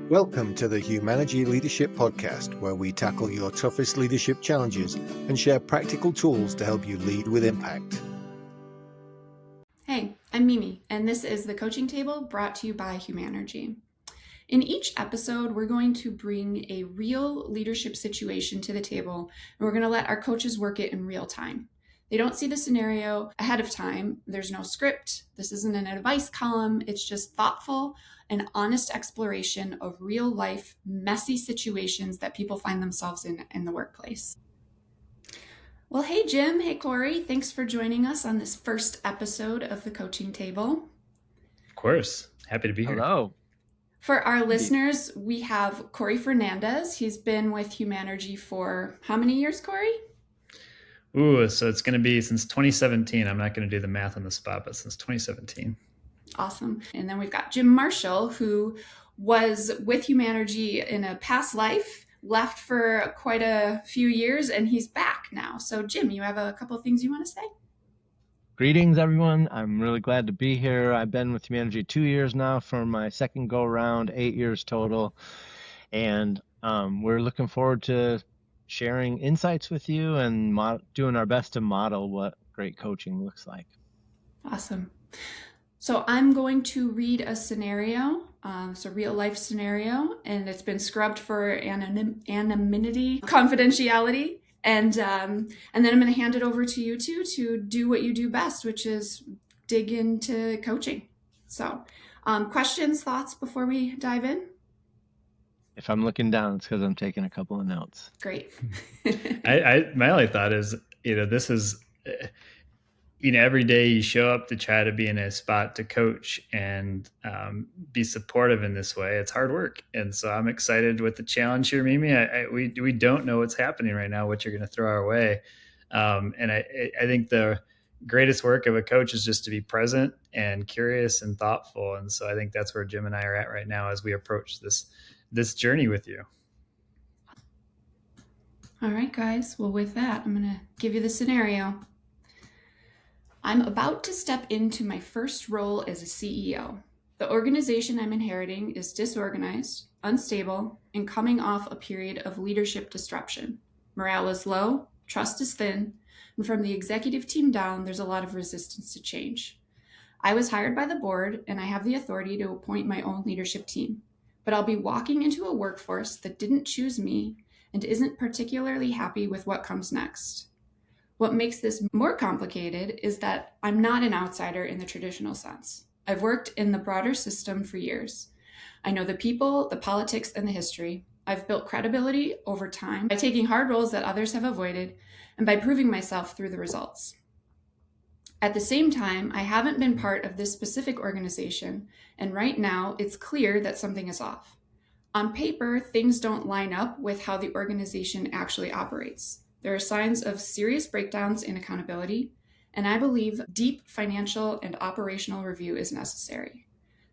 Welcome to the Humanergy Leadership Podcast, where we tackle your toughest leadership challenges and share practical tools to help you lead with impact. Hey, I'm Mimi, and this is the Coaching Table brought to you by Humanergy. In each episode, we're going to bring a real leadership situation to the table, and we're going to let our coaches work it in real time. They don't see the scenario ahead of time. There's no script. This isn't an advice column. It's just thoughtful and honest exploration of real life, messy situations that people find themselves in the workplace. Well, hey, Jim. Hey, Corey. Thanks for joining us on this first episode of the Coaching Table. Of course. Happy to be here. Hello. For our listeners, we have Corey Fernandez. He's been with Humanergy for how many years, Corey? Ooh, so it's going to be since 2017. I'm not going to do the math on the spot, but since 2017. Awesome. And then we've got Jim Marshall, who was with Humanergy in a past life, left for quite a few years, and he's back now. So Jim, you have a couple of things you want to say? Greetings, everyone. I'm really glad to be here. I've been with Humanergy 2 years now for my second go around, 8 years total. And we're looking forward to sharing insights with you and doing our best to model what great coaching looks like. Awesome. So I'm going to read a scenario. It's a real life scenario, and it's been scrubbed for anonymity, confidentiality. And then I'm going to hand it over to you two to do what you do best, which is dig into coaching. So questions, thoughts before we dive in? If I'm looking down, it's because I'm taking a couple of notes. Great. My only thought is, this is, every day you show up to try to be in a spot to coach and be supportive in this way. It's hard work. And so I'm excited with the challenge here, Mimi. We don't know what's happening right now, what you're going to throw our way. And I think the greatest work of a coach is just to be present and curious and thoughtful. And so I think that's where Jim and I are at right now as we approach this journey with you. All right, guys. Well, with that, I'm going to give you the scenario. I'm about to step into my first role as a CEO. The organization I'm inheriting is disorganized, unstable, and coming off a period of leadership disruption. Morale is low, trust is thin, and from the executive team down, there's a lot of resistance to change. I was hired by the board, and I have the authority to appoint my own leadership team. But I'll be walking into a workforce that didn't choose me and isn't particularly happy with what comes next. What makes this more complicated is that I'm not an outsider in the traditional sense. I've worked in the broader system for years. I know the people, the politics, and the history. I've built credibility over time by taking hard roles that others have avoided and by proving myself through the results. At the same time, I haven't been part of this specific organization, and right now it's clear that something is off. On paper, things don't line up with how the organization actually operates. There are signs of serious breakdowns in accountability, and I believe deep financial and operational review is necessary.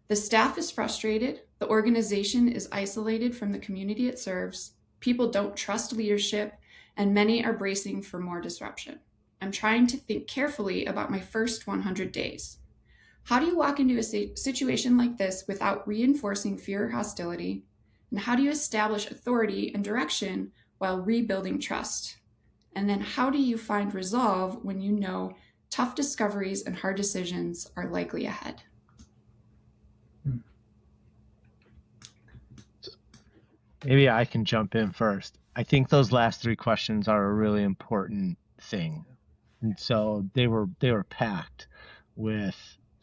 The staff is frustrated, the organization is isolated from the community it serves, people don't trust leadership, and many are bracing for more disruption. I'm trying to think carefully about my first 100 days. How do you walk into a situation like this without reinforcing fear or hostility? And how do you establish authority and direction while rebuilding trust? And then how do you find resolve when you know tough discoveries and hard decisions are likely ahead? Maybe I can jump in first. I think those last three questions are a really important thing. And so they were packed with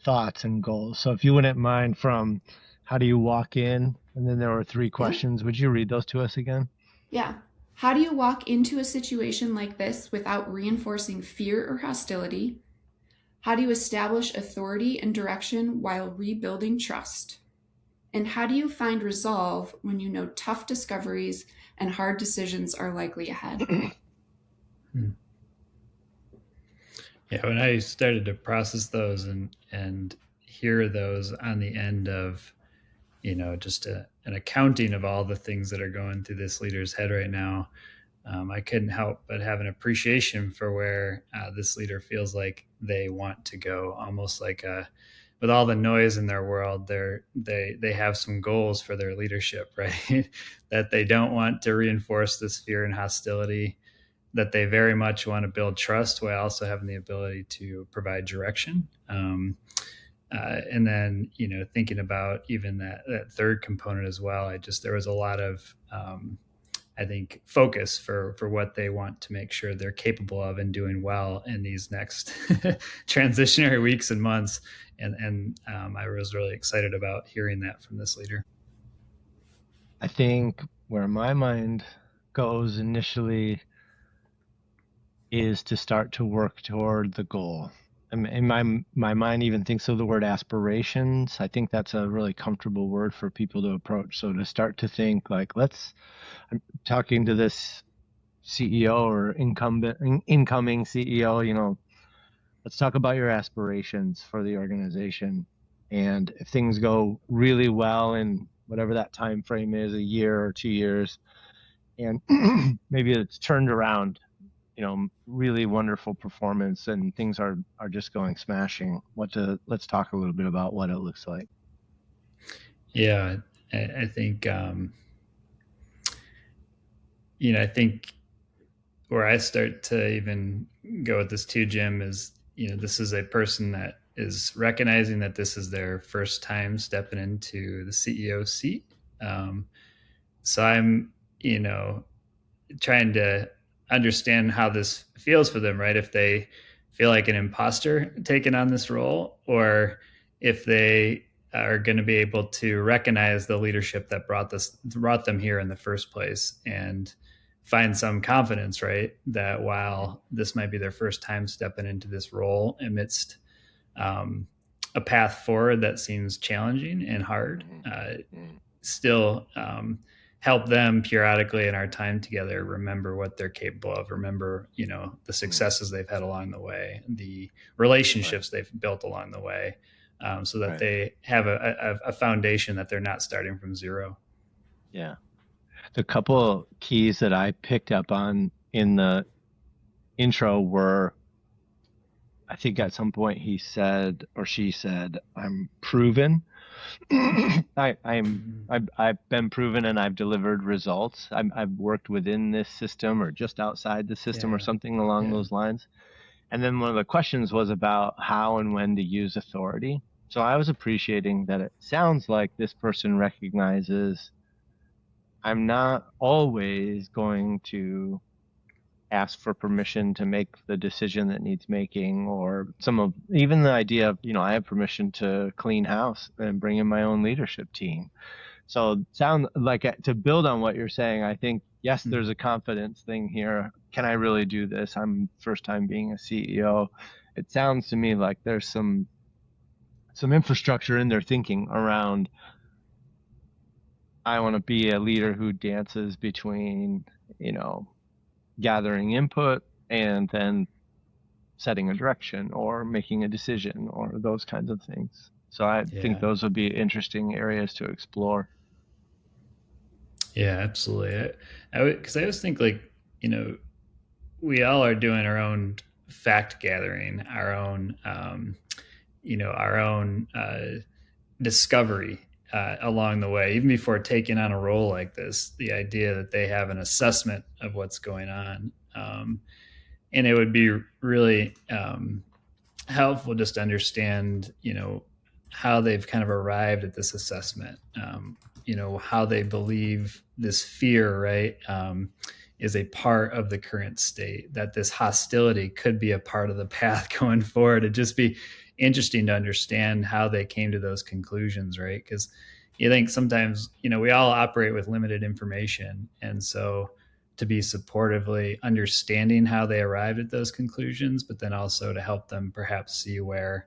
thoughts and goals. So if you wouldn't mind, from how do you walk in, and then there were three questions. Would you read those to us again? Yeah. How do you walk into a situation like this without reinforcing fear or hostility? How do you establish authority and direction while rebuilding trust? And how do you find resolve when you know tough discoveries and hard decisions are likely ahead? Yeah, when I started to process those and hear those on the end of, just an accounting of all the things that are going through this leader's head right now, I couldn't help but have an appreciation for where this leader feels like they want to go, almost like a with all the noise in their world, they have some goals for their leadership, right? That they don't want to reinforce this fear and hostility, that they very much want to build trust while also having the ability to provide direction. And then, thinking about even that third component as well, there was a lot of, I think, focus for what they want to make sure they're capable of and doing well in these next transitionary weeks and months. And I was really excited about hearing that from this leader. I think where my mind goes initially is to start to work toward the goal. And my mind even thinks of the word aspirations. I think that's a really comfortable word for people to approach. So to start to think like, I'm talking to this CEO or incoming CEO, let's talk about your aspirations for the organization. And if things go really well in whatever that time frame is, a year or 2 years, and maybe it's turned around, really wonderful performance and things are just going smashing. Let's talk a little bit about what it looks like. Yeah, I think, I think where I start to even go with this too, Jim, is, this is a person that is recognizing that this is their first time stepping into the CEO seat. So I'm, trying to understand how this feels for them, right? If they feel like an imposter taking on this role, or if they are going to be able to recognize the leadership that brought them here in the first place, and find some confidence, right? That while this might be their first time stepping into this role amidst a path forward that seems challenging and hard, still help them periodically in our time together remember what they're capable of, remember, the successes they've had along the way, the relationships they've built along the way, so that they have a foundation, that they're not starting from zero. Yeah. The couple keys that I picked up on in the intro were, I think at some point he said, or she said, I'm proven. I've been proven and I've delivered results. I've worked within this system or just outside the system or something along those lines. And then one of the questions was about how and when to use authority. So I was appreciating that it sounds like this person recognizes I'm not always going to ask for permission to make the decision that needs making, or even the idea of, I have permission to clean house and bring in my own leadership team. So sound like, to build on what you're saying, I think, yes, there's a confidence thing here. Can I really do this? I'm first time being a CEO. It sounds to me like there's some infrastructure in their thinking around, I want to be a leader who dances between, gathering input and then setting a direction or making a decision or those kinds of things. So I think those would be interesting areas to explore. Yeah, absolutely. Because I always think, like, we all are doing our own fact gathering, our own, our own discovery along the way, even before taking on a role like this. The idea that they have an assessment of what's going on, and it would be really helpful just to understand, how they've kind of arrived at this assessment. How they believe this fear, right, is a part of the current state, that this hostility could be a part of the path going forward. It'd just be interesting to understand how they came to those conclusions, right? Because you think sometimes, we all operate with limited information. And so to be supportively understanding how they arrived at those conclusions, but then also to help them perhaps see where,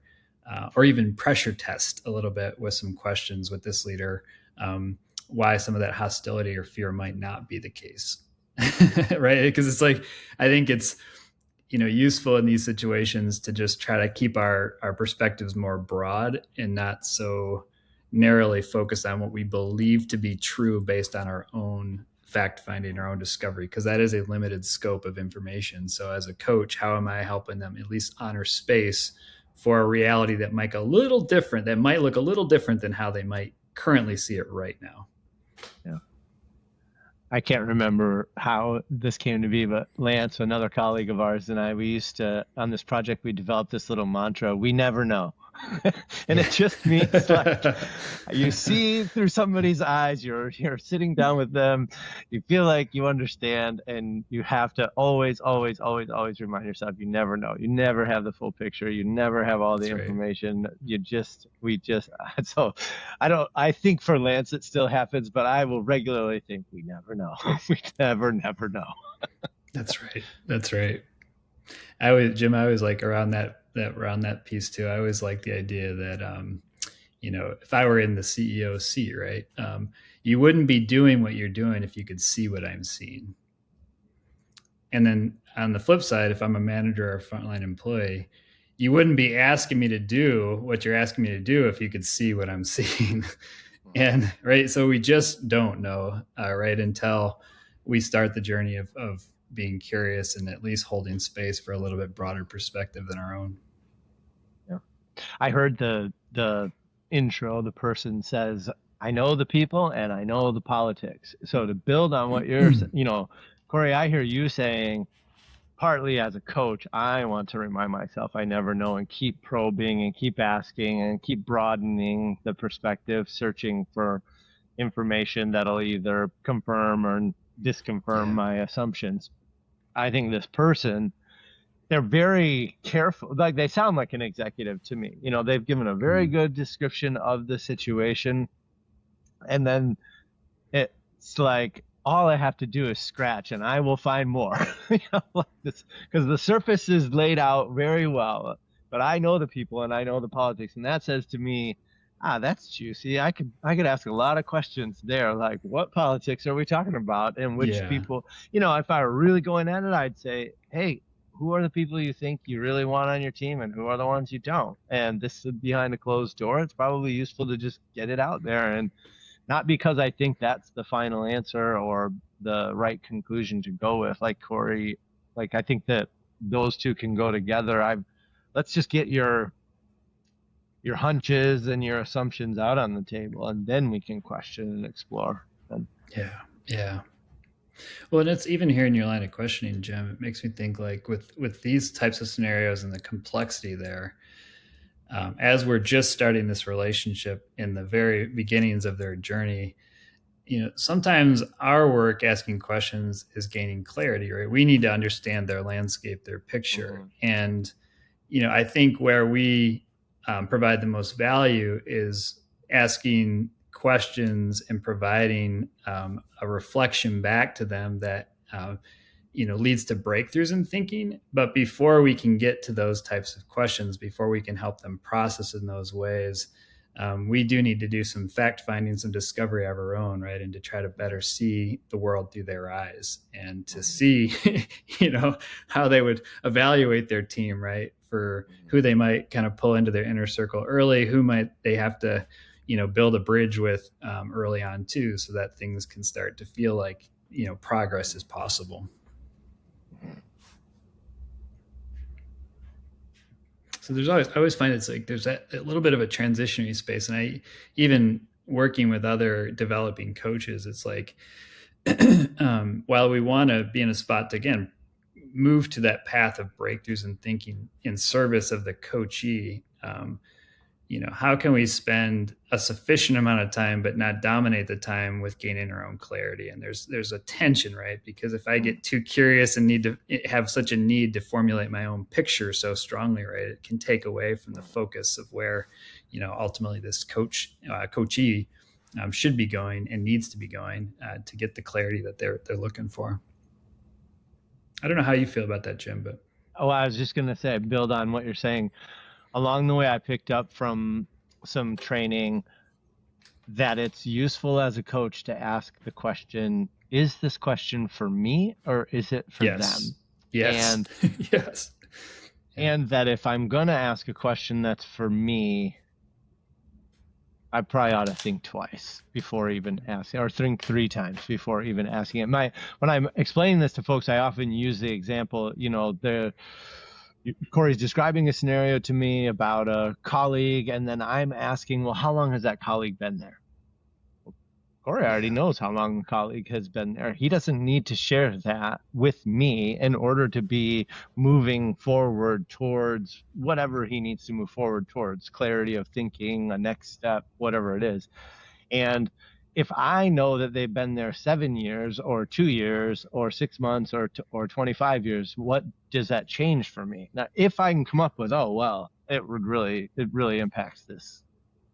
or even pressure test a little bit with some questions with this leader, why some of that hostility or fear might not be the case. Right? Because it's like, I think it's, useful in these situations to just try to keep our perspectives more broad and not so narrowly focused on what we believe to be true based on our own fact finding, our own discovery, because that is a limited scope of information. So as a coach, how am I helping them at least honor space for a reality that might look a little different than how they might currently see it right now. Yeah. I can't remember how this came to be, but Lance, another colleague of ours, and I, we used to, on this project, we developed this little mantra: we never know. And it just means like you see through somebody's eyes, you're sitting down with them, you feel like you understand, and you have to always remind yourself, you never know. You never have the full picture. You never have all the That's information. So I think for Lance it still happens, but I will regularly think we never know. We never know. That's right. I always like around that piece too. I always like the idea that, if I were in the CEO seat, right, you wouldn't be doing what you're doing if you could see what I'm seeing. And then on the flip side, if I'm a manager or a frontline employee, you wouldn't be asking me to do what you're asking me to do if you could see what I'm seeing. And right. So we just don't know, right, until we start the journey of being curious and at least holding space for a little bit broader perspective than our own. Yeah. I heard the intro, the person says, I know the people and I know the politics. So to build on what you're, Corey, I hear you saying, partly as a coach, I want to remind myself I never know, and keep probing and keep asking and keep broadening the perspective, searching for information that'll either confirm or disconfirm my assumptions. I think this person, they're very careful. Like, they sound like an executive to me. They've given a very good description of the situation. And then it's like, all I have to do is scratch and I will find more. Like this, because the surface is laid out very well, but I know the people and I know the politics. And that says to me, that's juicy. I could ask a lot of questions there. Like, what politics are we talking about? And which people, if I were really going at it, I'd say, hey, who are the people you think you really want on your team and who are the ones you don't? And this is behind a closed door. It's probably useful to just get it out there, and not because I think that's the final answer or the right conclusion to go with. Like Corey, like I think that those two can go together. Let's just get your hunches and your assumptions out on the table, and then we can question and explore. Yeah. Well, and it's even hearing your line of questioning, Jim, it makes me think like with these types of scenarios and the complexity there, as we're just starting this relationship in the very beginnings of their journey, sometimes our work asking questions is gaining clarity, right? We need to understand their landscape, their picture. And, I think where we provide the most value is asking questions and providing a reflection back to them that leads to breakthroughs in thinking. But before we can get to those types of questions, before we can help them process in those ways, we do need to do some fact finding, some discovery of our own, right? And to try to better see the world through their eyes, and to see, how they would evaluate their team, right? For who they might kind of pull into their inner circle early, who might they have to, build a bridge with early on too, so that things can start to feel like, progress is possible. So I always find it's like there's a little bit of a transitionary space. And I, even working with other developing coaches, it's like, while we want to be in a spot to, again, move to that path of breakthroughs and thinking in service of the coachee, how can we spend a sufficient amount of time, but not dominate the time with gaining our own clarity? And there's a tension, right? Because if I get too curious and need to have such a need to formulate my own picture so strongly, right, it can take away from the focus of where, ultimately this coachee should be going and needs to be going to get the clarity that they're looking for. I don't know how you feel about that, Jim, but. I was just going to say, build on what you're saying. Along the way, I picked up from some training that it's useful as a coach to ask the question, is this question for me or is it for them? Yes. And, yes. And that if I'm going to ask a question that's for me, I probably ought to think twice before even asking, or think 3 times before even asking it. When I'm explaining this to folks, I often use the example, Corey's describing a scenario to me about a colleague, and then I'm asking, well, how long has that colleague been there? Corey already knows how long the colleague has been there. He doesn't need to share that with me in order to be moving forward towards whatever he needs to move forward towards, clarity of thinking, a next step, whatever it is. And if I know that they've been there 7 years or 2 years or 6 months or 25 years, what does that change for me? Now, if I can come up with, oh, well, it really impacts this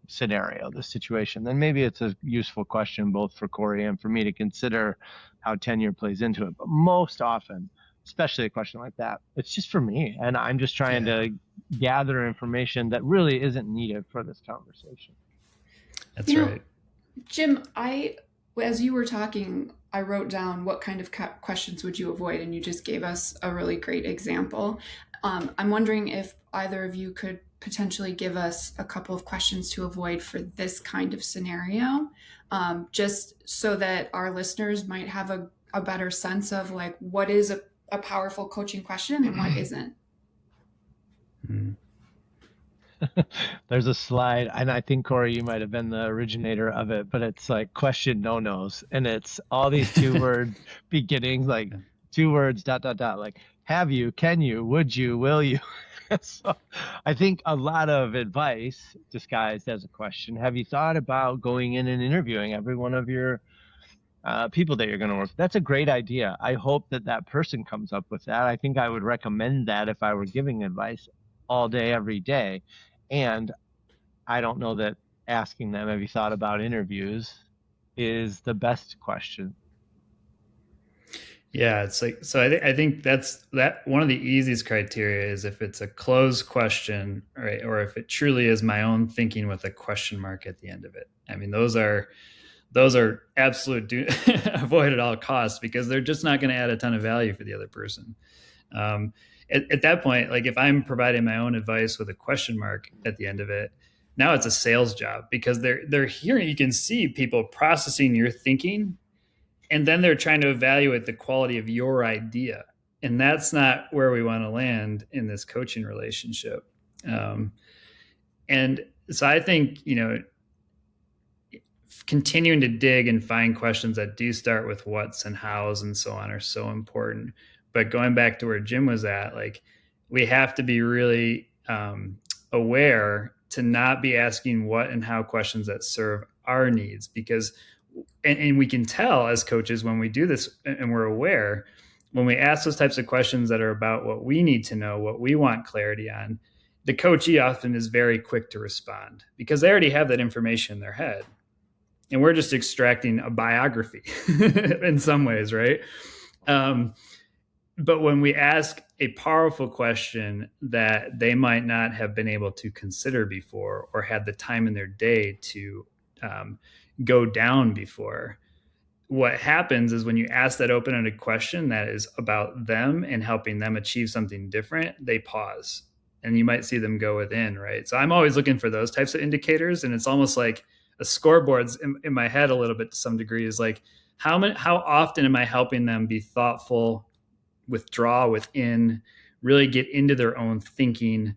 scenario, this situation, then maybe it's a useful question both for Corey and for me to consider how tenure plays into it. But most often, especially a question like that, it's just for me, and I'm just trying to gather information that really isn't needed for this conversation. That's right. Jim, as you were talking, I wrote down what kind of questions would you avoid, and you just gave us a really great example. I'm wondering if either of you could potentially give us a couple of questions to avoid for this kind of scenario, just so that our listeners might have a better sense of like what is a powerful coaching question and what isn't. There's a slide, and I think, Corey, you might have been the originator of it, but it's like question no-nos, and it's all these 2-word beginnings, like 2 words, ... like have you, can you, would you, will you? So I think a lot of advice disguised as a question. Have you thought about going in and interviewing every one of your people that you're going to work with? That's a great idea. I hope that person comes up with that. I think I would recommend that if I were giving advice all day, every day. And I don't know that asking them, have you thought about interviews, is the best question. Yeah, it's like, so I think that's one of the easiest criteria is if it's a closed question, right? Or if it truly is my own thinking with a question mark at the end of it. I mean, those are absolute avoid at all costs, because they're just not going to add a ton of value for the other person. At that point, like if I'm providing my own advice with a question mark at the end of it, now it's a sales job, because they're hearing, you can see people processing your thinking, and then they're trying to evaluate the quality of your idea. And that's not where we want to land in this coaching relationship. And so I think, continuing to dig and find questions that do start with what's and how's and so on are so important. But going back to where Jim was at, like we have to be really aware to not be asking what and how questions that serve our needs, because and we can tell as coaches when we do this and we're aware, when we ask those types of questions that are about what we need to know, what we want clarity on, the coachee often is very quick to respond because they already have that information in their head. And we're just extracting a biography in some ways, right? But when we ask a powerful question that they might not have been able to consider before or had the time in their day to go down before, what happens is when you ask that open-ended question that is about them and helping them achieve something different, they pause and you might see them go within, right? So I'm always looking for those types of indicators, and it's almost like a scoreboard's in my head a little bit to some degree, is like how often am I helping them be thoughtful, withdraw within, really get into their own thinking,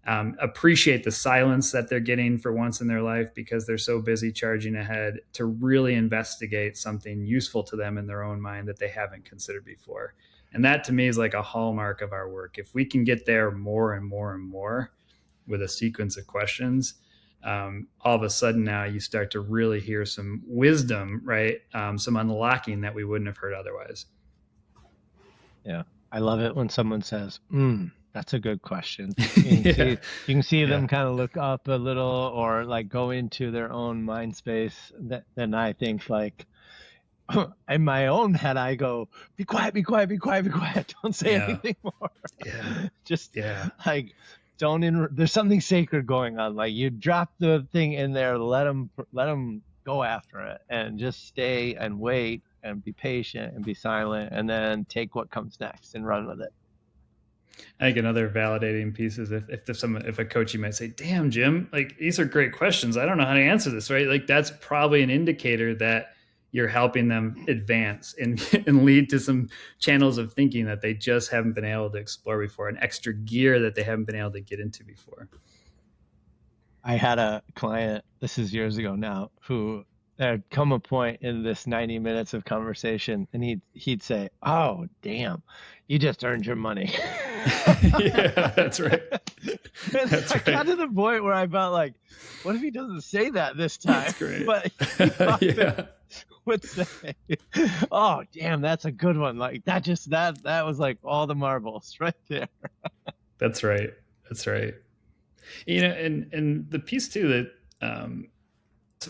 appreciate the silence that they're getting for once in their life because they're so busy charging ahead, to really investigate something useful to them in their own mind that they haven't considered before. And that to me is like a hallmark of our work. If we can get there more and more and more with a sequence of questions, all of a sudden now you start to really hear some wisdom, right? Some unlocking that we wouldn't have heard otherwise. Yeah. I love it when someone says, that's a good question. You can see them kind of look up a little or like go into their own mind space. Then I think like in my own head, I go, be quiet, be quiet, be quiet, be quiet. Don't say anything more. Just like, there's something sacred going on. Like you drop the thing in there, let them go after it and just stay and wait and be patient and be silent and then take what comes next and run with it. I think another validating piece is if a coach, you might say, damn, Jim, like these are great questions. I don't know how to answer this, right? Like that's probably an indicator that you're helping them advance and lead to some channels of thinking that they just haven't been able to explore before, an extra gear that they haven't been able to get into before. I had a client, this is years ago now, who there'd come a point in this 90 minutes of conversation and he'd say, "Oh, damn, you just earned your money." Yeah, that's right. That's I got to the point where I felt like, what if he doesn't say that this time? That's great. But he would say, "Oh, damn, that's a good one." Like that was like all the marbles right there. That's right. That's right. And the piece too that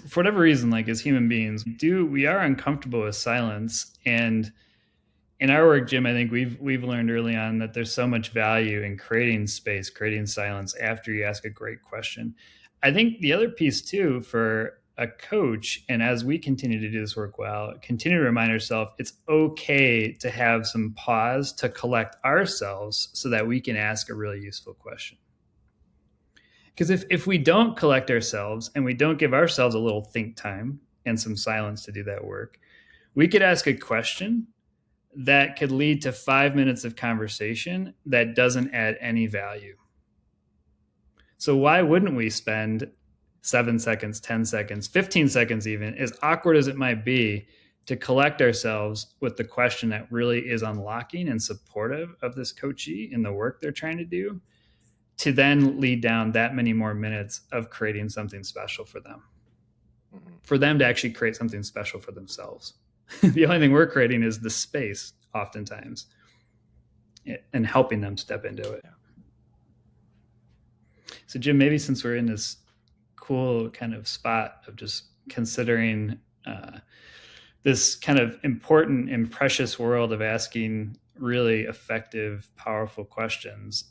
for whatever reason, like as human beings, we are uncomfortable with silence. And in our work, Jim, I think we've learned early on that there's so much value in creating space, creating silence after you ask a great question. I think the other piece too for a coach, and as we continue to do this work well, continue to remind ourselves it's okay to have some pause to collect ourselves so that we can ask a really useful question. Because if we don't collect ourselves and we don't give ourselves a little think time and some silence to do that work, we could ask a question that could lead to 5 minutes of conversation that doesn't add any value. So why wouldn't we spend 7 seconds, 10 seconds, 15 seconds even, as awkward as it might be, to collect ourselves with the question that really is unlocking and supportive of this coachee in the work they're trying to do, to then lead down that many more minutes of creating something special for them, for them to actually create something special for themselves. The only thing we're creating is the space oftentimes and helping them step into it. So Jim, maybe since we're in this cool kind of spot of just considering this kind of important and precious world of asking really effective, powerful questions,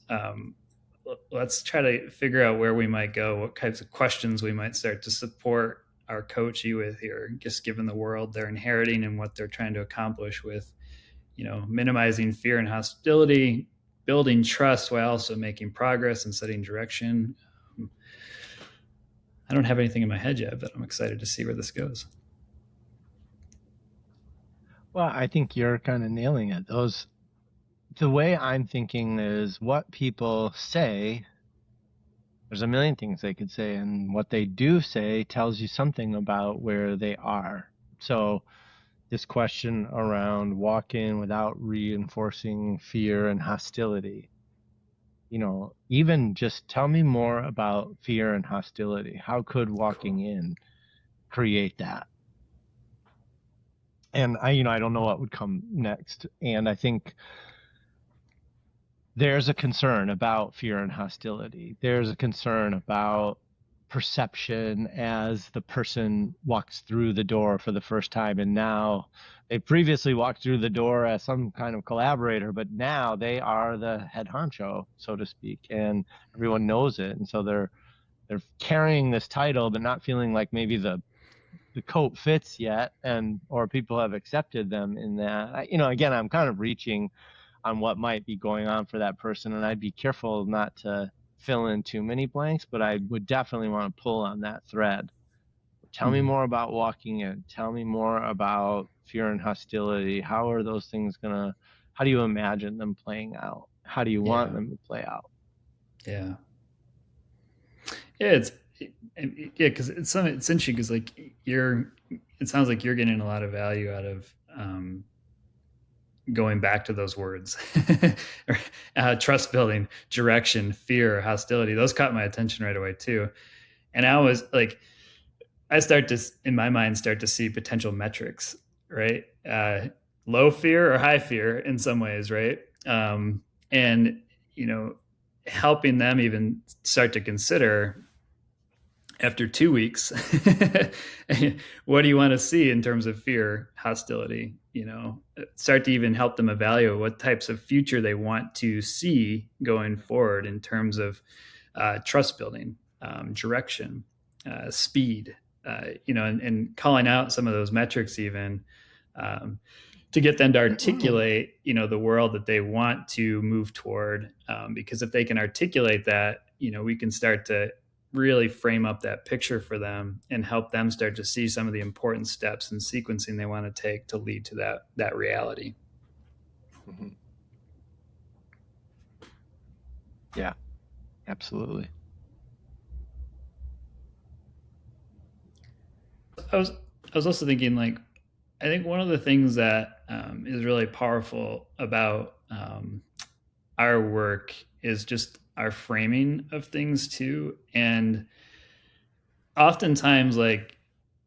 let's try to figure out where we might go, what types of questions we might start to support our coachee with here, just given the world they're inheriting and what they're trying to accomplish with, minimizing fear and hostility, building trust while also making progress and setting direction. I don't have anything in my head yet, but I'm excited to see where this goes. Well, I think you're kind of nailing it. The way I'm thinking is what people say, there's a million things they could say, and what they do say tells you something about where they are. So this question around walk-in without reinforcing fear and hostility, even just tell me more about fear and hostility. How could walking in create that? And I don't know what would come next. And I think there's a concern about fear and hostility. There's a concern about perception as the person walks through the door for the first time. And now they previously walked through the door as some kind of collaborator, but now they are the head honcho, so to speak, and everyone knows it. And so they're carrying this title, but not feeling like maybe the coat fits yet, or people have accepted them in that. Again, I'm kind of reaching on what might be going on for that person, and I'd be careful not to fill in too many blanks, but I would definitely want to pull on that thread. Tell me more about walking in. Tell me more about fear and hostility. How are those things how do you imagine them playing out? How do you want them to play out? Yeah. Yeah, because it's interesting because it sounds like you're getting a lot of value out of going back to those words, trust building, direction, fear, hostility. Those caught my attention right away too. And I start to, in my mind, see potential metrics, right? Low fear or high fear in some ways, right? And, helping them even start to consider after 2 weeks, what do you want to see in terms of fear, hostility? Start to even help them evaluate what types of future they want to see going forward in terms of trust building, direction, speed, and calling out some of those metrics even to get them to articulate, the world that they want to move toward. Because if they can articulate that, we can start to really frame up that picture for them and help them start to see some of the important steps and sequencing they want to take to lead to that reality. Mm-hmm. Yeah, absolutely. I was also thinking, like, I think one of the things that is really powerful about our work is just our framing of things too. And oftentimes, like,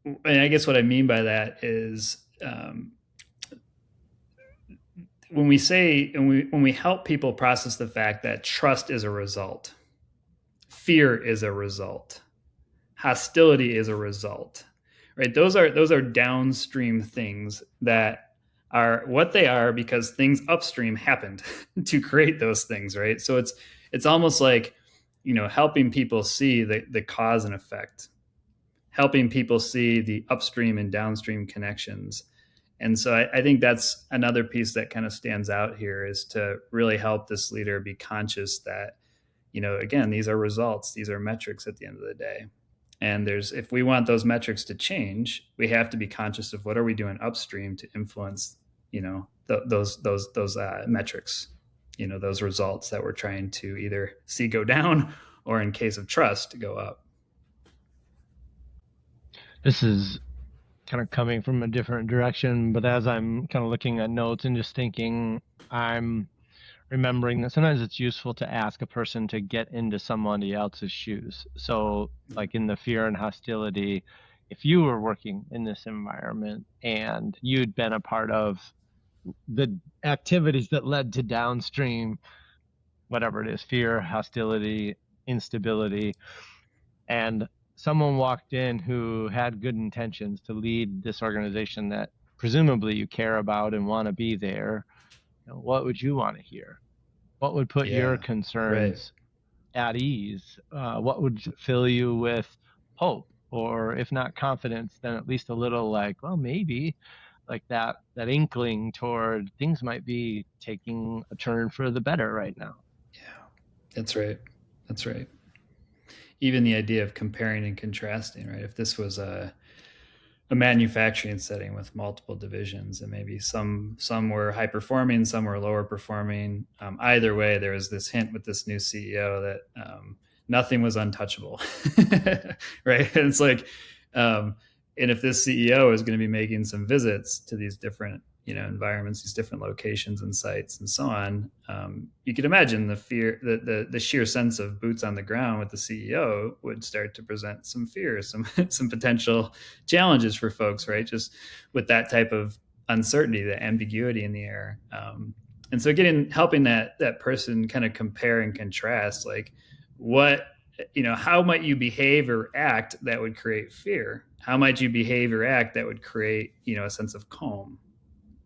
and I guess what I mean by that is when we say, and when we help people process the fact that trust is a result, fear is a result, hostility is a result, right? Those are downstream things that are what they are because things upstream happened to create those things, right? So it's almost like, helping people see the cause and effect, helping people see the upstream and downstream connections. And so I think that's another piece that kind of stands out here, is to really help this leader be conscious that, again, these are results, these are metrics at the end of the day. And if we want those metrics to change, we have to be conscious of what are we doing upstream to influence, those metrics, those results that we're trying to either see go down or, in case of trust, to go up. This is kind of coming from a different direction, but as I'm kind of looking at notes and just thinking, I'm remembering that sometimes it's useful to ask a person to get into somebody else's shoes. So like in the fear and hostility, if you were working in this environment and you'd been a part of the activities that led to downstream, whatever it is, fear, hostility, instability, and someone walked in who had good intentions to lead this organization that presumably you care about and want to be there, what would you want to hear? What would put your concerns at ease? What would fill you with hope, or if not confidence, then at least a little like, well, maybe, like that inkling toward things might be taking a turn for the better right now. Yeah, that's right. Even the idea of comparing and contrasting, right? If this was a manufacturing setting with multiple divisions, and maybe some were high performing, some were lower performing. Either way, there was this hint with this new CEO that nothing was untouchable, right? And it's like, and if this CEO is going to be making some visits to these different, environments, these different locations and sites and so on, you could imagine the fear, the sheer sense of boots on the ground with the CEO would start to present some fear, some potential challenges for folks, right? Just with that type of uncertainty, the ambiguity in the air. And so helping that person kind of compare and contrast, like how might you behave or act that would create fear? How might you behave or act that would create, a sense of calm,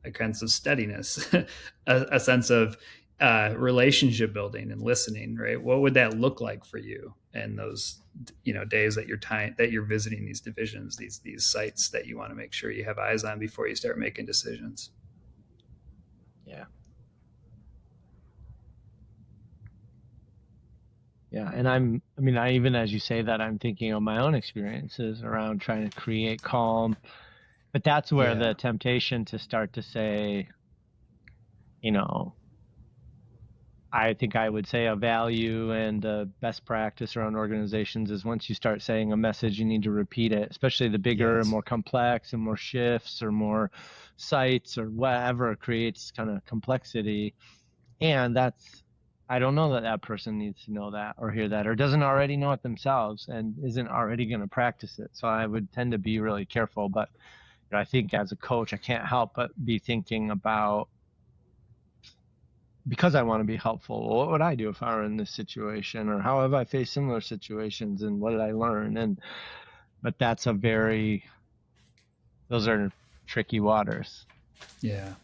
a sense of steadiness, a sense of relationship building and listening, right? What would that look like for you in those, days that you're visiting these divisions, these sites that you want to make sure you have eyes on before you start making decisions? Yeah. Yeah. And even as you say that, I'm thinking of my own experiences around trying to create calm. But that's where the temptation to start to say, I think I would say a value and a best practice around organizations is once you start saying a message, you need to repeat it, especially the bigger and more complex and more shifts or more sites or whatever creates kind of complexity. And I don't know that person needs to know that or hear that or doesn't already know it themselves and isn't already going to practice it. So I would tend to be really careful. But I think as a coach, I can't help but be thinking about, because I want to be helpful, what would I do if I were in this situation, or how have I faced similar situations and what did I learn? But those are tricky waters. Yeah.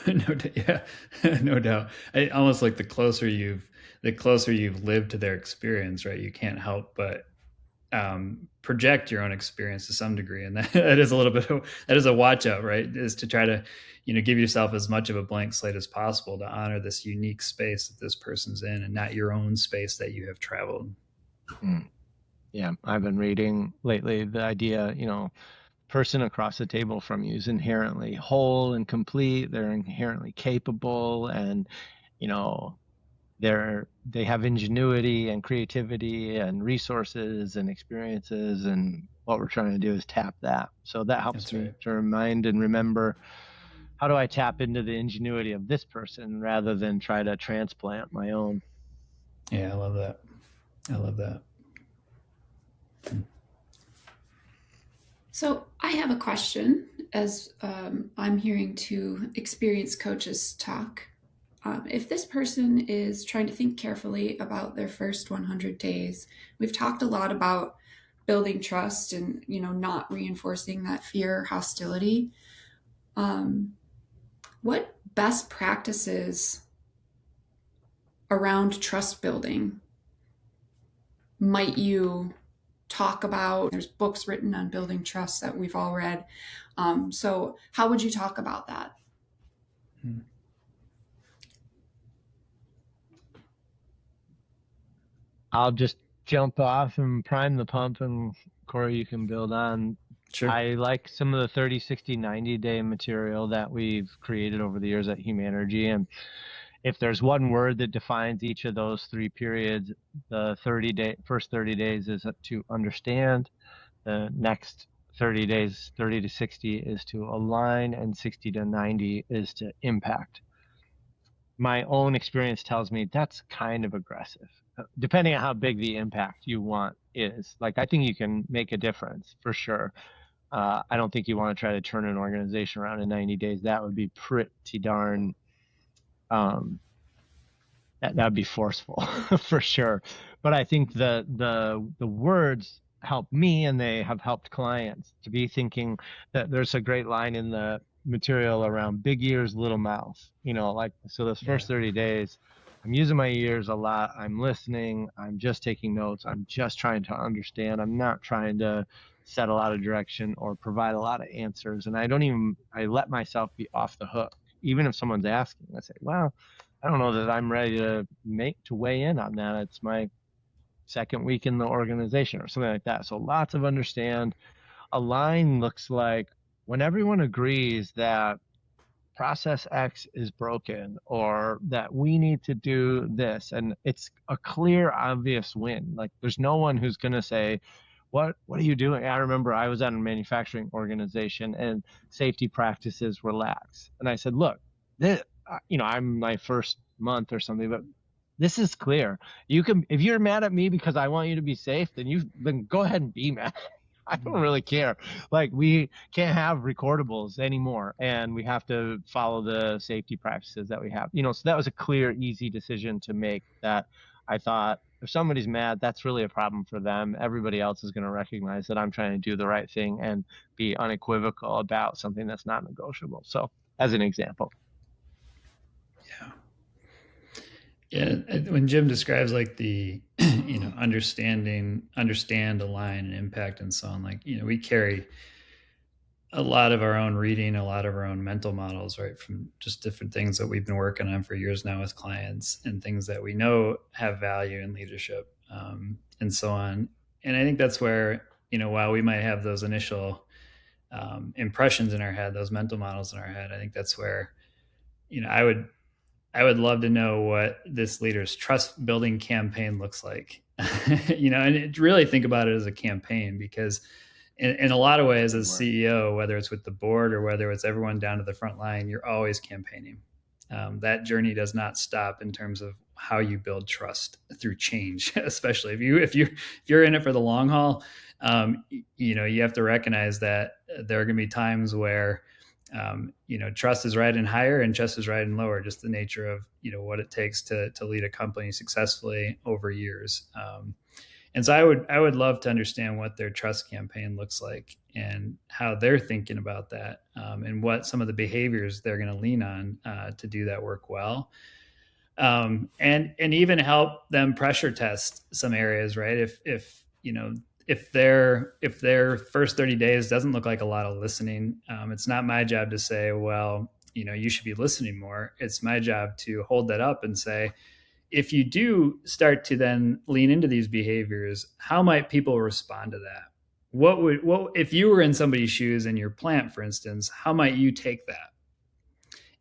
No doubt. Almost like the closer you've lived to their experience, right? You can't help but project your own experience to some degree. And that is a watch out, right? Is to try to, give yourself as much of a blank slate as possible to honor this unique space that this person's in and not your own space that you have traveled. Yeah, I've been reading lately the idea, person across the table from you is inherently whole and complete. They're inherently capable, and you know they have ingenuity and creativity and resources and experiences, and what we're trying to do is tap that. So that helps That's me right. to remind and remember, how do I tap into the ingenuity of this person rather than try to transplant my own. Yeah, I love that. I love that. So I have a question as I'm hearing two experienced coaches talk. If this person is trying to think carefully about their first 100 days, we've talked a lot about building trust and, not reinforcing that fear or hostility. What best practices around trust building might you talk about? There's books written on building trust that we've all read. So how would you talk about that? I'll just jump off and prime the pump, and Corey, you can build on. Sure. I like some of the 30, 60, 90-day material that we've created over the years at Humanergy. And if there's one word that defines each of those three periods, the first 30 days is to understand. The next 30 days, 30 to 60 is to align, and 60 to 90 is to impact. My own experience tells me that's kind of aggressive, depending on how big the impact you want is. Like, I think you can make a difference for sure. I don't think you want to try to turn an organization around in 90 days. That would be pretty darn, that'd be forceful for sure. But I think the words help me, and they have helped clients to be thinking that there's a great line in the material around big ears, little mouth. So those first 30 days, I'm using my ears a lot. I'm listening. I'm just taking notes. I'm just trying to understand. I'm not trying to set a lot of direction or provide a lot of answers. And I let myself be off the hook. Even if someone's asking, I say, well, I don't know that I'm ready to weigh in on that. It's my second week in the organization or something like that. So lots of understand. Align looks like when everyone agrees that process X is broken, or that we need to do this, and it's a clear, obvious win. Like, there's no one who's going to say, what are you doing? I remember I was at a manufacturing organization and safety practices were lax. And I said, look, I'm my first month or something, but this is clear. If you're mad at me because I want you to be safe, then go ahead and be mad. I don't really care. Like, we can't have recordables anymore, and we have to follow the safety practices that we have. So that was a clear, easy decision to make, that I thought, if somebody's mad, that's really a problem for them. Everybody else is going to recognize that I'm trying to do the right thing and be unequivocal about something that's not negotiable. So, as an example. Yeah. When Jim describes like the, understand, align, and impact, and so on, like, we carry a lot of our own reading, a lot of our own mental models, right? From just different things that we've been working on for years now with clients, and things that we know have value in leadership, and so on. And I think that's where, while we might have those initial impressions in our head, those mental models in our head, I think that's where, I would love to know what this leader's trust building campaign looks like, and really think about it as a campaign, because in a lot of ways, as CEO, whether it's with the board or whether it's everyone down to the front line, you're always campaigning. That journey does not stop in terms of how you build trust through change, especially if you're in it for the long haul. You have to recognize that there are going to be times where trust is riding higher and trust is riding lower, just the nature of, what it takes to lead a company successfully over years. And so I would love to understand what their trust campaign looks like and how they're thinking about that, and what some of the behaviors they're going to lean on to do that work well. And even help them pressure test some areas, right? If their first 30 days doesn't look like a lot of listening, it's not my job to say, well, you should be listening more. It's my job to hold that up and say, if you do start to then lean into these behaviors, how might people respond to that? What if you were in somebody's shoes in your plant, for instance, how might you take that?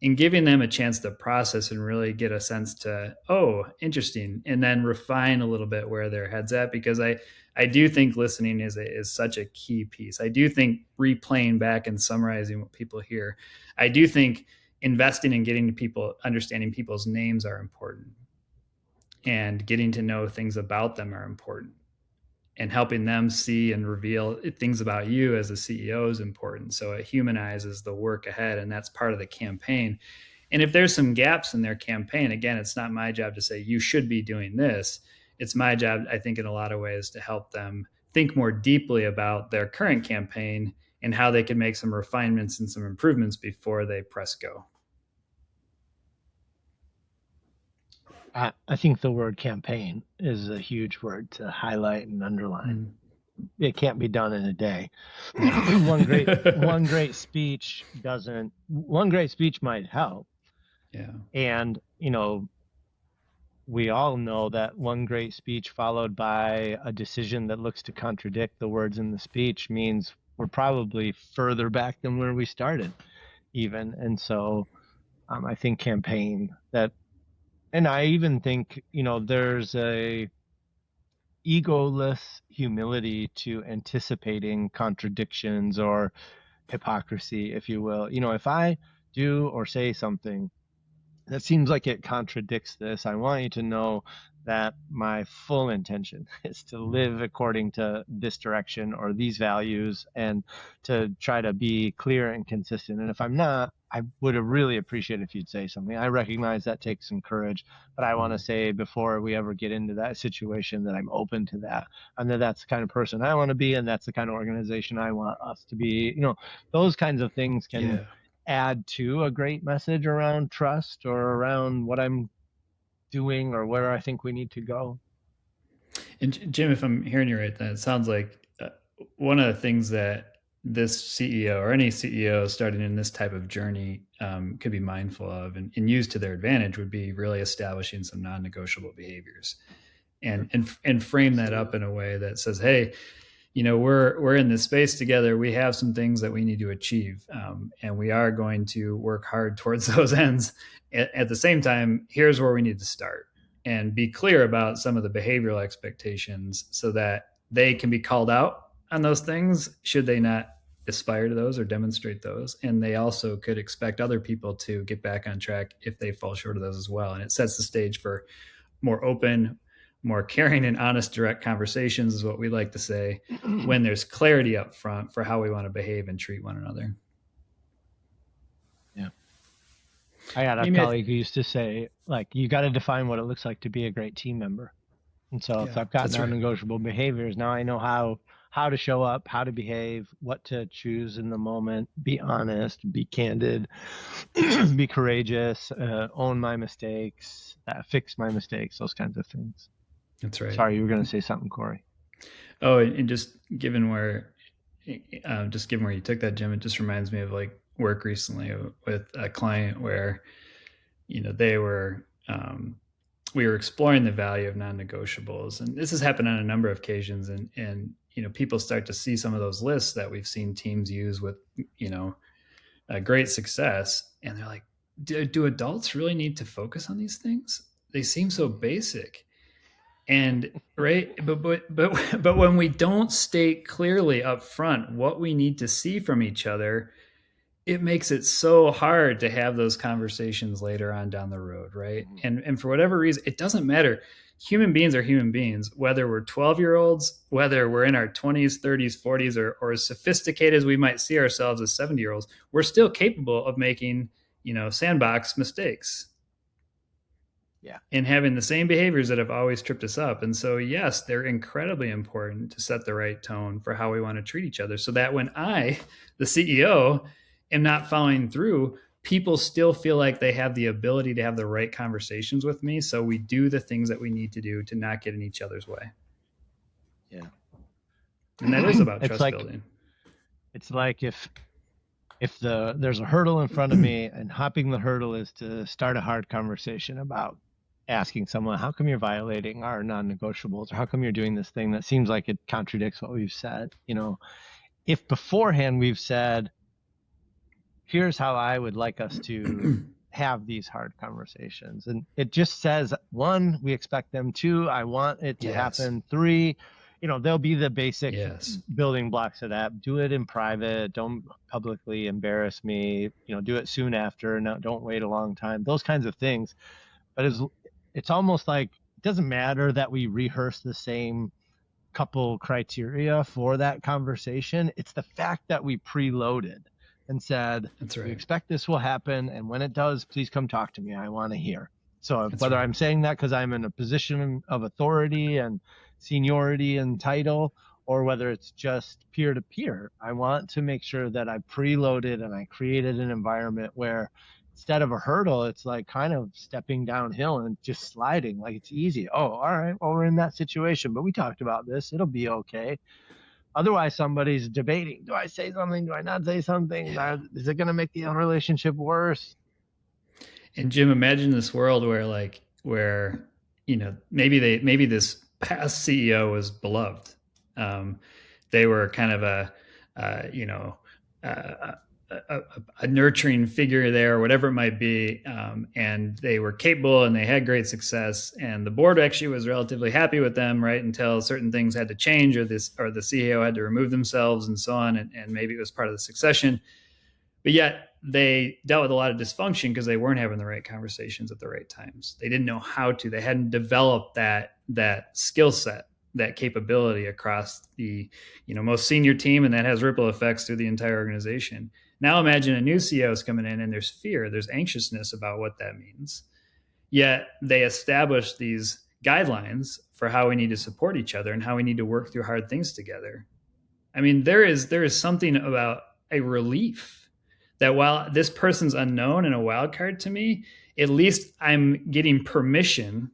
And giving them a chance to process and really get a sense to, oh, interesting, and then refine a little bit where their head's at, because I do think listening is such a key piece. I do think replaying back and summarizing what people hear. I do think investing in getting to people, understanding people's names are important, and getting to know things about them are important, and helping them see and reveal things about you as a CEO is important. So it humanizes the work ahead, and that's part of the campaign. And if there's some gaps in their campaign, again, it's not my job to say you should be doing this. It's my job, I think, in a lot of ways, to help them think more deeply about their current campaign and how they can make some refinements and some improvements before they press go. I think the word campaign is a huge word to highlight and underline. It can't be done in a day. One great speech might help. Yeah. And, we all know that one great speech followed by a decision that looks to contradict the words in the speech means we're probably further back than where we started even. And so I think campaign that, and I even think, there's a egoless humility to anticipating contradictions or hypocrisy, if you will. If I do or say something that seems like it contradicts this, I want you to know that my full intention is to live according to this direction or these values, and to try to be clear and consistent. And if I'm not, I would have really appreciated if you'd say something. I recognize that takes some courage, but I want to say before we ever get into that situation that I'm open to that, and that's the kind of person I want to be, and that's the kind of organization I want us to be. Those kinds of things can add to a great message around trust or around what I'm doing or where I think we need to go. And Jim, if I'm hearing you right, then it sounds like one of the things that this CEO or any CEO starting in this type of journey could be mindful of and use to their advantage would be really establishing some non-negotiable behaviors, and frame that up in a way that says, hey, we're in this space together. We have some things that we need to achieve, and we are going to work hard towards those ends. At the same time, here's where we need to start, and be clear about some of the behavioral expectations so that they can be called out on those things should they not aspire to those or demonstrate those. And they also could expect other people to get back on track if they fall short of those as well. And it sets the stage for more open, more caring and honest, direct conversations is what we like to say, when there's clarity up front for how we want to behave and treat one another. Yeah. I had a colleague who used to say, you got to define what it looks like to be a great team member. And so if I've got non-negotiable behaviors, now I know how to show up, how to behave, what to choose in the moment, be honest, be candid, be courageous, own my mistakes, fix my mistakes, those kinds of things. That's right. Sorry, you were going to say something, Corey. Oh, and just given where you took that, Jim, it just reminds me of work recently with a client where, they were, we were exploring the value of non-negotiables, and this has happened on a number of occasions. And people start to see some of those lists that we've seen teams use with, great success, and they're like, do adults really need to focus on these things? They seem so basic. And right, but when we don't state clearly up front what we need to see from each other, it makes it so hard to have those conversations later on down the road, right? And for whatever reason, it doesn't matter. Human beings are human beings, whether we're 12-year-olds, whether we're in our 20s, 30s, 40s, or as sophisticated as we might see ourselves as 70-year-olds, we're still capable of making, sandbox mistakes. Yeah. And having the same behaviors that have always tripped us up. And so, yes, they're incredibly important to set the right tone for how we want to treat each other, so that when I, the CEO, am not following through, people still feel like they have the ability to have the right conversations with me. So we do the things that we need to do to not get in each other's way. Yeah. And that is about trust building. It's like if there's a hurdle in front of me, and hopping the hurdle is to start a hard conversation about asking someone, how come you're violating our non-negotiables? Or how come you're doing this thing that seems like it contradicts what we've said? If beforehand we've said, here's how I would like us to have these hard conversations. And it just says, 1, we expect them. 2, I want it to happen. 3, there'll be the basic building blocks of that. Do it in private. Don't publicly embarrass me. Do it soon after. No, don't wait a long time. Those kinds of things. But it's almost like it doesn't matter that we rehearse the same couple criteria for that conversation. It's the fact that we preloaded and said, That's right. We expect this will happen. And when it does, please come talk to me. I want to hear. So That's whether right. I'm saying that because I'm in a position of authority and seniority and title, or whether it's just peer to peer, I want to make sure that I preloaded and I created an environment where instead of a hurdle, it's like kind of stepping downhill and just sliding, like it's easy. Oh, all right, well, we're in that situation, but we talked about this. It'll be okay. Otherwise, somebody's debating. Do I say something? Do I not say something? Yeah. Is it going to make the relationship worse? And Jim, imagine this world where maybe this past CEO was beloved. They were kind of a nurturing figure there, whatever it might be, and they were capable and they had great success. And the board actually was relatively happy with them, right, until certain things had to change, or the CEO had to remove themselves, and so on. And maybe it was part of the succession. But yet they dealt with a lot of dysfunction because they weren't having the right conversations at the right times. They didn't know how to. They hadn't developed that skill set, that capability across the most senior team, and that has ripple effects through the entire organization. Now imagine a new CEO is coming in, and there's fear, there's anxiousness about what that means. Yet they established these guidelines for how we need to support each other and how we need to work through hard things together. I mean, there is something about a relief that while this person's unknown and a wild card to me, at least I'm getting permission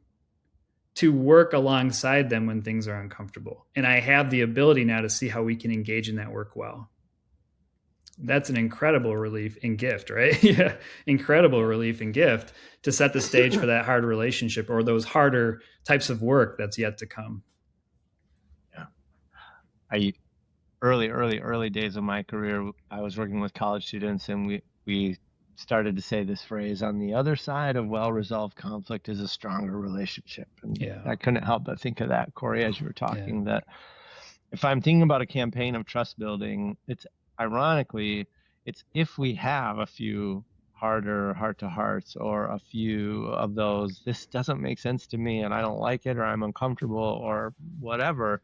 to work alongside them when things are uncomfortable. And I have the ability now to see how we can engage in that work well. That's an incredible relief and gift, right? Yeah, incredible relief and gift to set the stage for that hard relationship or those harder types of work that's yet to come. Yeah. Early days of my career, I was working with college students, and we started to say this phrase: on the other side of well-resolved conflict is a stronger relationship. And I couldn't help but think of that, Corey, as you were talking, that if I'm thinking about a campaign of trust building, it's if we have a few harder heart-to-hearts or a few of those, this doesn't make sense to me and I don't like it, or I'm uncomfortable or whatever,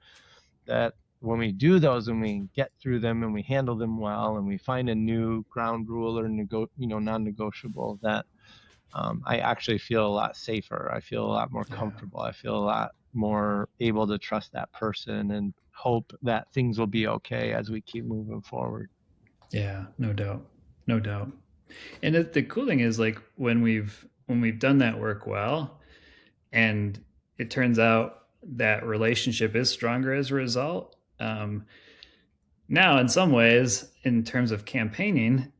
that when we do those and we get through them and we handle them well and we find a new ground rule or non-negotiable, that I actually feel a lot safer. I feel a lot more comfortable. I feel a lot more able to trust that person and hope that things will be okay as we keep moving forward. Yeah, no doubt. And the cool thing is, like, when we've done that work well, and it turns out that relationship is stronger as a result. Now, in some ways, in terms of campaigning,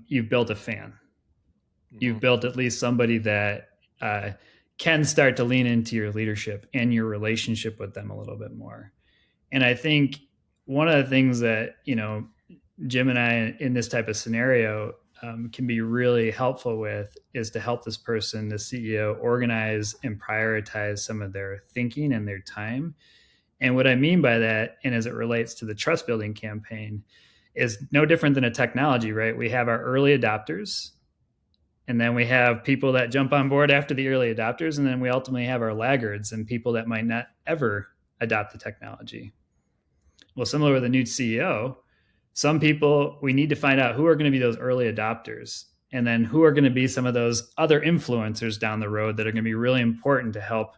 you've built a fan. You've built at least somebody that can start to lean into your leadership and your relationship with them a little bit more. And I think one of the things that, Jim and I in this type of scenario can be really helpful with is to help this person, the CEO, organize and prioritize some of their thinking and their time. And what I mean by that, and as it relates to the trust building campaign, is no different than a technology, right? We have our early adopters, and then we have people that jump on board after the early adopters, and then we ultimately have our laggards and people that might not ever adopt the technology. Well, similar with a new CEO, some people, we need to find out who are going to be those early adopters, and then who are going to be some of those other influencers down the road that are going to be really important to help,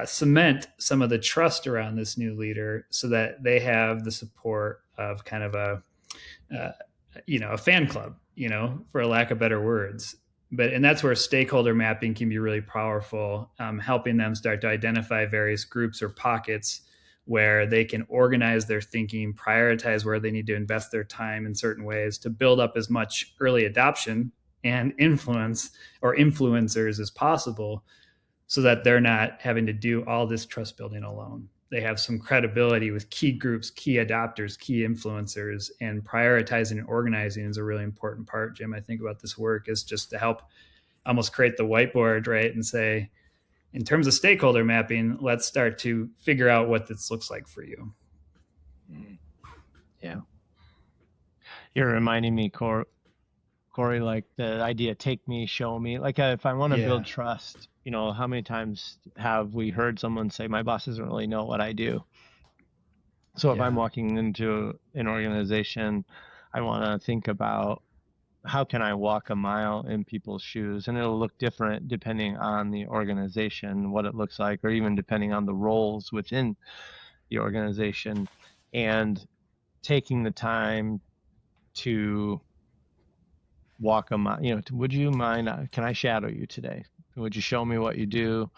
cement some of the trust around this new leader so that they have the support of kind of a fan club, for lack of better words. And that's where stakeholder mapping can be really powerful, helping them start to identify various groups or pockets where they can organize their thinking, prioritize where they need to invest their time in certain ways to build up as much early adoption and influence or influencers as possible, so that they're not having to do all this trust building alone. They have some credibility with key groups, key adopters, key influencers, and prioritizing and organizing is a really important part, Jim. I think about this work is just to help almost create the whiteboard, right? And say, in terms of stakeholder mapping, let's start to figure out what this looks like for you. Yeah. You're reminding me, Corey, like the idea, take me, show me. Like if I want to build trust, how many times have we heard someone say, my boss doesn't really know what I do? So if I'm walking into an organization, I want to think about how can I walk a mile in people's shoes? And it'll look different depending on the organization, what it looks like, or even depending on the roles within the organization. And taking the time to walk a mile, would you mind, can I shadow you today? Would you show me what you do?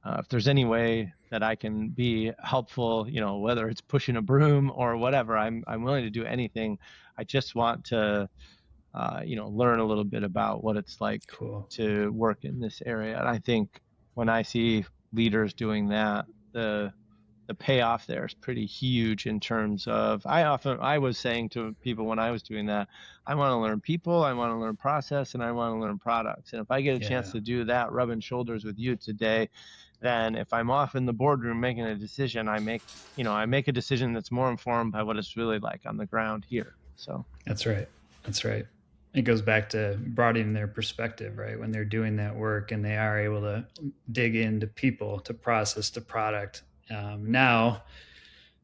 If there's any way that I can be helpful, whether it's pushing a broom or whatever, I'm willing to do anything. I just want to, learn a little bit about what it's like to work in this area. And I think when I see leaders doing that, the payoff there is pretty huge in terms of, I was saying to people when I was doing that, I want to learn people, I want to learn process, and I want to learn products. And if I get a chance to do that, rubbing shoulders with you today, then if I'm off in the boardroom making a decision, I make a decision that's more informed by what it's really like on the ground here. So That's right. It goes back to broadening their perspective, right? When they're doing that work and they are able to dig into people, to process, to product. Now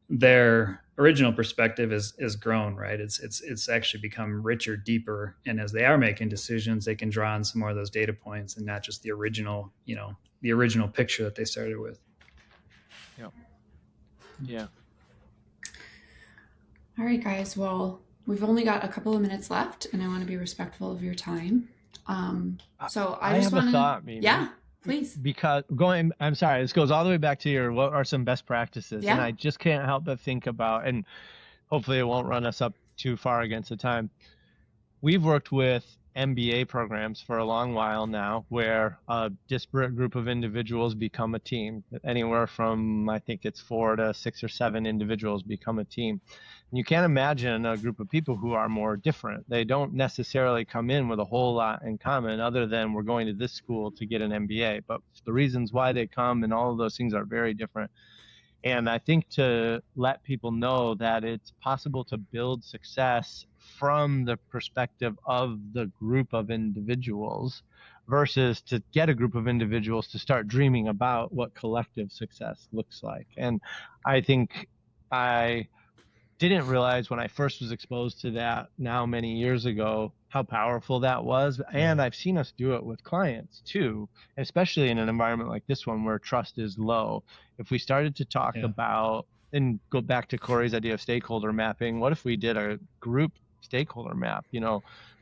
their original perspective is grown, right? It's actually become richer, deeper. And as they are making decisions, they can draw on some more of those data points and not just the original picture that they started with. Yeah. All right, guys. Well, we've only got a couple of minutes left, and I want to be respectful of your time. So I just want to. Thought, Mimi. Yeah, please. Because I'm sorry, this goes all the way back to what are some best practices? Yeah. And I just can't help but think about, and hopefully it won't run us up too far against the time. We've worked with MBA programs for a long while now, where a disparate group of individuals become a team. Anywhere from, I think it's 4 to 6 or 7 individuals become a team. And you can't imagine a group of people who are more different. They don't necessarily come in with a whole lot in common other than we're going to this school to get an MBA. But the reasons why they come and all of those things are very different. And I think to let people know that it's possible to build success from the perspective of the group of individuals versus to get a group of individuals to start dreaming about what collective success looks like. And I think I didn't realize when I first was exposed to that now many years ago how powerful that was. And I've seen us do it with clients too, especially in an environment like this one where trust is low. If we started to talk about, and go back to Corey's idea of stakeholder mapping, what if we did a group stakeholder map?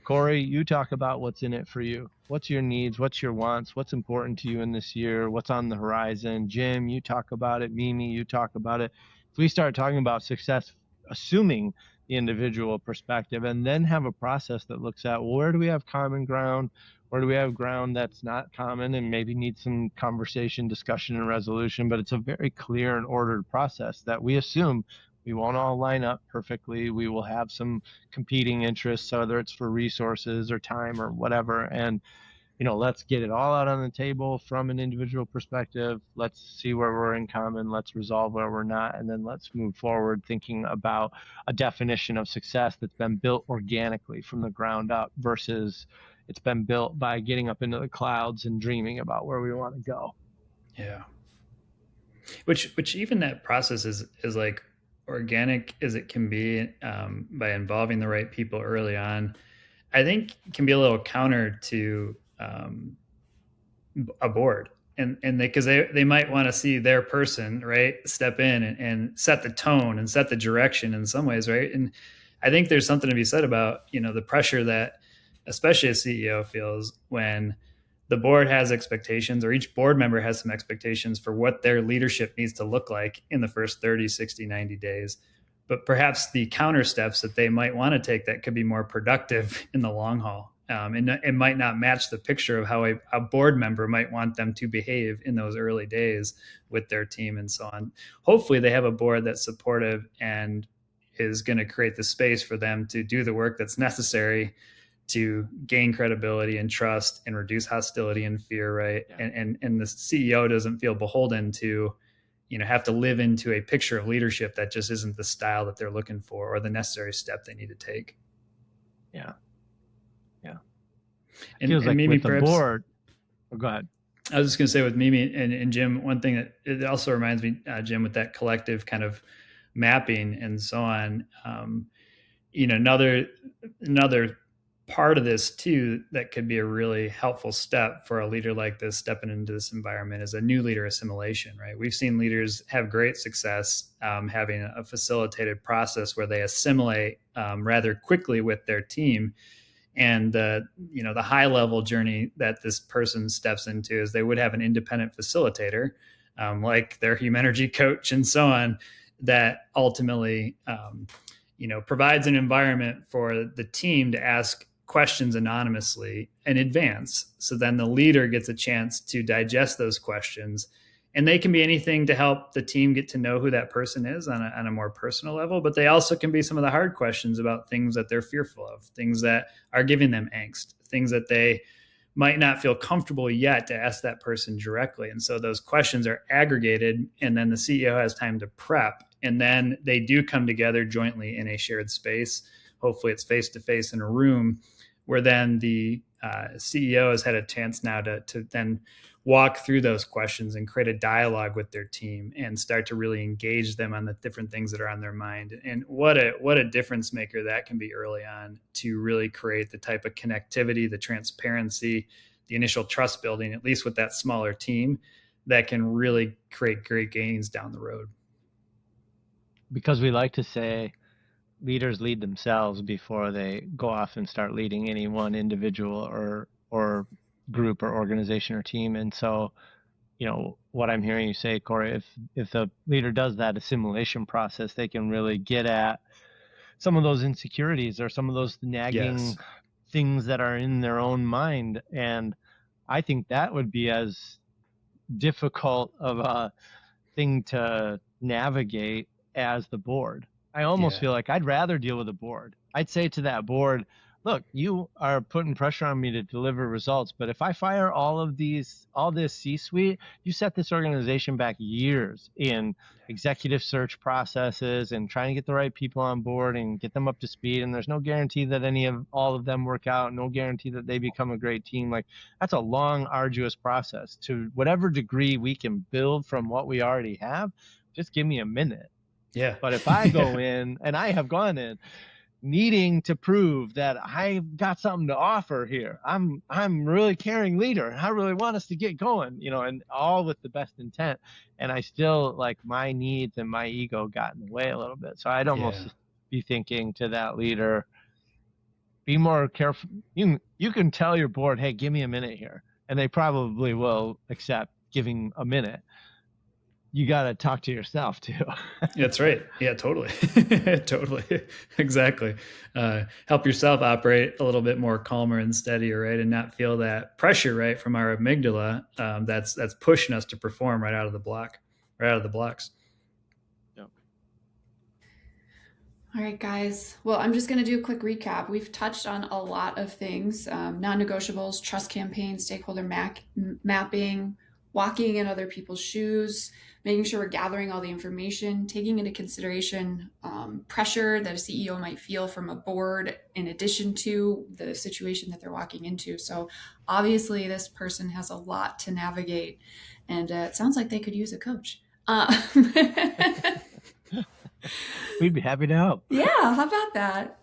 Corey, you talk about what's in it for you. What's your needs? What's your wants? What's important to you in this year? What's on the horizon? Jim, you talk about it. Mimi, you talk about it. If we start talking about success, assuming the individual perspective, and then have a process that looks at, well, where do we have common ground? Where do we have ground that's not common and maybe needs some conversation, discussion, and resolution? But it's a very clear and ordered process that we assume we won't all line up perfectly. We will have some competing interests, whether it's for resources or time or whatever. And let's get it all out on the table from an individual perspective. Let's see where we're in common. Let's resolve where we're not. And then let's move forward thinking about a definition of success that's been built organically from the ground up versus it's been built by getting up into the clouds and dreaming about where we want to go. Yeah. Which even that process is like organic as it can be, by involving the right people early on, I think can be a little counter to a board, and because they might want to see their person, right, step in and set the tone and set the direction in some ways, right? And I think there's something to be said about the pressure that especially a CEO feels when the board has expectations, or each board member has some expectations for what their leadership needs to look like in the first 30, 60, 90 days. But perhaps the counter steps that they might want to take that could be more productive in the long haul. And it might not match the picture of how a board member might want them to behave in those early days with their team and so on. Hopefully they have a board that's supportive and is going to create the space for them to do the work that's necessary to gain credibility and trust and reduce hostility and fear, right? Yeah. And the CEO doesn't feel beholden to, have to live into a picture of leadership that just isn't the style that they're looking for or the necessary step they need to take. Yeah. And feels like Mimi, with the board. Oh, go ahead. I was just going to say with Mimi and Jim, one thing that it also reminds me, Jim, with that collective kind of mapping and so on, another part of this too that could be a really helpful step for a leader like this stepping into this environment is a new leader assimilation, right? We've seen leaders have great success having a facilitated process where they assimilate rather quickly with their team. And the high level journey that this person steps into is they would have an independent facilitator, like their Humanergy coach and so on, that ultimately, provides an environment for the team to ask questions anonymously in advance. So then the leader gets a chance to digest those questions, and they can be anything to help the team get to know who that person is on a more personal level. But they also can be some of the hard questions about things that they're fearful of, things that are giving them angst, things that they might not feel comfortable yet to ask that person directly. And so those questions are aggregated, and then the CEO has time to prep. And then they do come together jointly in a shared space. Hopefully it's face-to-face in a room where then the CEO has had a chance now to then walk through those questions and create a dialogue with their team and start to really engage them on the different things that are on their mind. And what a difference maker that can be early on to really create the type of connectivity, the transparency, the initial trust building, at least with that smaller team, that can really create great gains down the road. Because we like to say leaders lead themselves before they go off and start leading any one individual or group or organization or team. And so, what I'm hearing you say, Corey, if the leader does that assimilation process, they can really get at some of those insecurities or some of those nagging things that are in their own mind. And I think that would be as difficult of a thing to navigate as the board. I almost feel like I'd rather deal with a board. I'd say to that board, look, you are putting pressure on me to deliver results, but if I fire all this C-suite, you set this organization back years in executive search processes and trying to get the right people on board and get them up to speed. And there's no guarantee that all of them work out, no guarantee that they become a great team. Like, that's a long, arduous process. To whatever degree we can build from what we already have, just give me a minute. Yeah. But if I go in, and I have gone in, needing to prove that I've got something to offer here, I'm really caring leader, and I really want us to get going, and all with the best intent, and I still, like, my needs and my ego got in the way a little bit. So I'd almost be thinking to that leader, be more careful. You can tell your board, hey, give me a minute here, and they probably will accept giving a minute. You got to talk to yourself too. That's right. Yeah, totally. Totally. Exactly. Help yourself operate a little bit more calmer and steadier, right? And not feel that pressure, right, from our amygdala that's pushing us to perform right out of the blocks. Yep. All right, guys. Well, I'm just going to do a quick recap. We've touched on a lot of things, non-negotiables, trust campaigns, stakeholder mapping, walking in other people's shoes, making sure we're gathering all the information, taking into consideration pressure that a CEO might feel from a board in addition to the situation that they're walking into. So obviously this person has a lot to navigate, and it sounds like they could use a coach. We'd be happy to help. Yeah, how about that?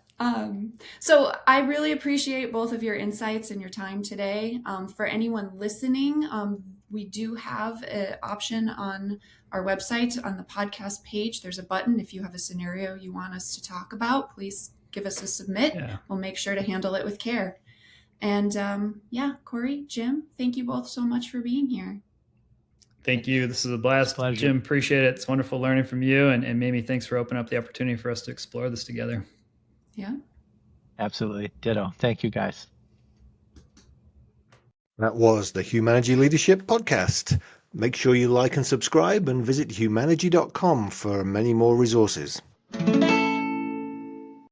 So I really appreciate both of your insights and your time today. For anyone listening, we do have an option on our website on the podcast page. There's a button. If you have a scenario you want us to talk about, please give us a submit. Yeah. We'll make sure to handle it with care. And Corey, Jim, thank you both so much for being here. Thank you. This is a blast. Pleasure. Jim, appreciate it. It's wonderful learning from you. And Mimi, thanks for opening up the opportunity for us to explore this together. Yeah. Absolutely. Ditto. Thank you, guys. That was the Humanergy Leadership Podcast. Make sure you like and subscribe and visit humanergy.com for many more resources.